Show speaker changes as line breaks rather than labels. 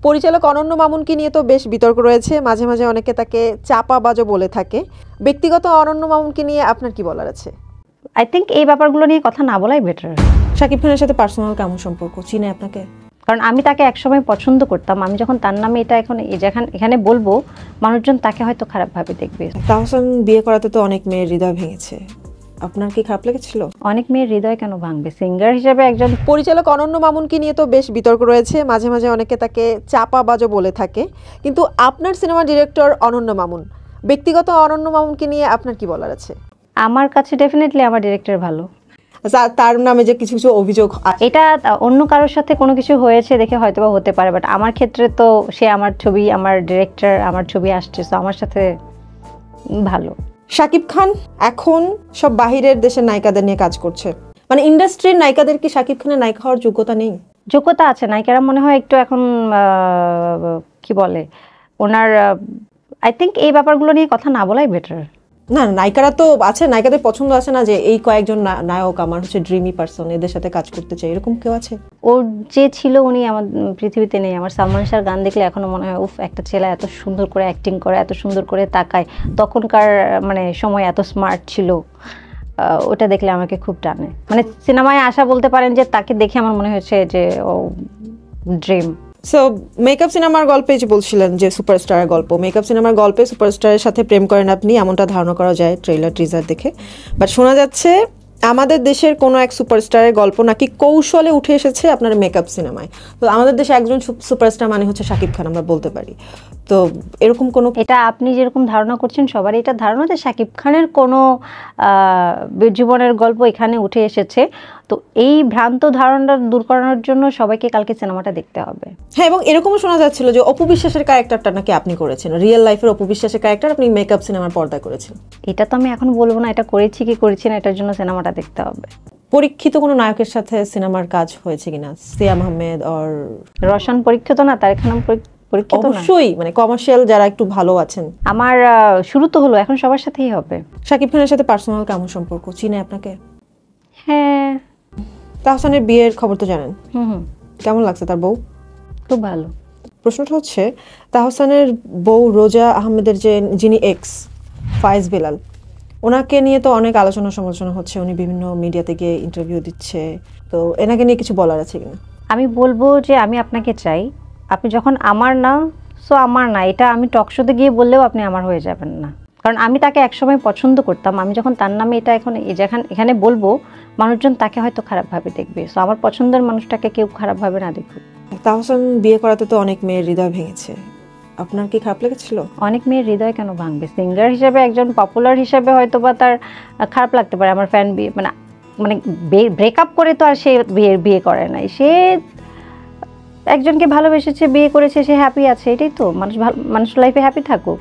পরিচালক অনন্য মামুনকে নিয়ে তো বেশ বিতর্ক রয়েছে, মাঝে মাঝে অনেকে তাকে চাপাবাজও বলে থাকে। ব্যক্তিগত অনন্য মামুনকে নিয়ে আপনার কি বলার আছে?
আই থিঙ্ক এই ব্যাপারগুলো নিয়ে কথা না বলাই বেটার।
শাকিব খানের সাথে পার্সোনাল কেমন সম্পর্ক, চিনে আপনাকে?
কারণ আমি তাকে একসময় পছন্দ করতাম, আমি যখন তার নামে এটা এখন এখানে বলবো মানুষজন তাকে হয়তো খারাপভাবে দেখবে।
তাহসান বিয়ে করাতে তো অনেক মেয়ের হৃদয় ভেঙেছে, আপনার কি খারাপ লেগেছিল?
অনেক মেয়ের হৃদয় কেন ভাঙবে? সিঙ্গার হিসেবে একজন
পরিচালক অনন্য মামুনকে নিয়ে তো বেশ বিতর্ক রয়েছে, মাঝে মাঝে অনেকে তাকে চাপাবাজও বলে থাকে, কিন্তু আপনার সিনেমা ডিরেক্টর অনন্য মামুন, ব্যক্তিগত অনন্য মামুনকে নিয়ে আপনার কি বলার আছে?
আমার কাছে ডেফিনেটলি আমার ডিরেক্টর ভালো।
তার নামে যে কিছু কিছু অভিযোগ,
এটা অন্য কারোর সাথে কোনো কিছু হয়েছে দেখে হয়তো বা হতে পারে, বাট আমার ক্ষেত্রে তো সে আমার ছবি, আমার ডিরেক্টর, আমার ছবি আসছে, তো আমার সাথে ভালো।
শাকিব খান এখন সব বাহিরের দেশের নায়িকাদের নিয়ে কাজ করছে, মানে ইন্ডাস্ট্রির নায়িকাদের কি শাকিব খানের নায়িকা হওয়ার যোগ্যতা নেই?
যোগ্যতা আছে, নায়িকারা মনে হয় একটু এখন কি বলে ওনার, আই থিঙ্ক এই ব্যাপারগুলো নিয়ে কথা না বলাই বেটার।
না, নায়িকারা তো আছে, নায়িকাদের পছন্দ আছে না যে এই কয়েকজন নায়ক আমার হচ্ছে ড্রিমি পারসন, এদের সাথে কাজ করতে চাই, এরকম কেউ আছে?
ওর যে ছিল উনি আমার পৃথিবীতে নেই। আমার সালমান শাহর গান দেখলে এখনো মনে হয় উফ, একটা ছেলে এত সুন্দর করে অ্যাক্টিং করে, এত সুন্দর করে তাকায়, তখনকার মানে সময় এত স্মার্ট ছিল, ওটা দেখলে আমাকে খুব টানে। মানে সিনেমায় আসা বলতে পারেন যে তাকে দেখে আমার মনে হয়েছে যে ও ড্রিম।
সো মেকআপ সিনেমার গল্পে যে বলছিলেন যে সুপারস্টারের গল্প, মেকআপ সিনেমার গল্পে সুপারস্টারের সাথে প্রেম করেন আপনি, এমনটা ধারণা করা যায় ট্রেলার টিজার দেখে। বাট শোনা যাচ্ছে আমাদের দেশের কোনো এক সুপারস্টারের গল্প নাকি কৌশলে উঠে এসেছে আপনার মেকআপ সিনেমায়। তো আমাদের দেশে একজন সুপারস্টার মানে হচ্ছে শাকিব খান, আমরা বলতে পারি। তো এরকম কোনো,
এটা আপনি যেরকম ধারণা করছেন সবারই এটা ধারণা যে শাকিব খানের কোনো জীবনের গল্প এখানে উঠে এসেছে। তো এই ভ্রান্ত ধারণাটা দূর করানোর জন্য সবাইকে কালকে সিনেমাটা দেখতে হবে।
হ্যাঁ, এবং এরকমও শোনা যাচ্ছিল যে অপু বিশ্বাসের ক্যারেক্টারটা নাকি আপনি করেছেন, রিয়েল লাইফের অপু বিশ্বাসের ক্যারেক্টার আপনি মেকআপ সিনেমার পর্দায় করেছেন।
এটা তো আমি এখন বলবো না এটা করেছি কি করেছি না, এটার জন্য সিনেমাটা দেখতে হবে।
পরীক্ষিত কোনো নায়কের সাথে সিনেমার কাজ হয়েছে কিনা? সিয়াম আহমেদ আর
রওশন পরীক্ষিত না, তারেক খান পরীক্ষিত না?
অবশ্যই, মানে কমার্শিয়াল যারা একটু ভালো আছেন।
আমার শুরু তো হলো, এখন সবার সাথেই হবে।
শাকিব খানের সাথে পার্সোনাল কেমন সম্পর্ক, চিনে আপনাকে?
হ্যাঁ।
তাহসানের বিয়ের খবর তো জানেন, কেমন লাগছে তার বউ?
খুব ভালো।
প্রশ্নটা হচ্ছে তাহসানের বউ রোজা আহমেদের যিনি এক্স ফায়েজ বেলাল, ওনাকে নিয়ে তো অনেক আলোচনা সমালোচনা হচ্ছে, উনি বিভিন্ন মিডিয়াতে গিয়ে ইন্টারভিউ দিচ্ছে, তো এনাকে নিয়ে কিছু বলার আছে কিনা?
আমি বলবো যে আমি আপনাকে চাই, আপনি যখন আমার না, সো আমার না, এটা আমি টক শোতে গিয়ে বললেও আপনি আমার হয়ে যাবেন না। কারণ আমি তাকে একসময় পছন্দ করতাম, আমি যখন তার নামে এটা এখন এখানে বলবো মানুষজন তাকে হয়তো খারাপভাবে দেখবে, সো আমার পছন্দের মানুষটাকে কেউ খারাপভাবে না দেখুক।
তাহসান বিয়ে করাতে তো অনেক মেয়ের হৃদয় ভেঙেছে, আপনার কি খারাপ লেগেছিল?
অনেক মেয়ের হৃদয় কেন ভাঙবে? সিঙ্গার হিসেবে, একজন পপুলার হিসেবে হয়তো বা তার খারাপ লাগতে পারে। আমার ফ্যান বিয়ে মানে ব্রেকআপ করে তো আর সে বিয়ে করে নাই, সে একজনকে ভালোবেসেছে, বিয়ে করেছে, সে হ্যাপি আছে, এটাই তো মানুষ লাইফে হ্যাপি থাকুক।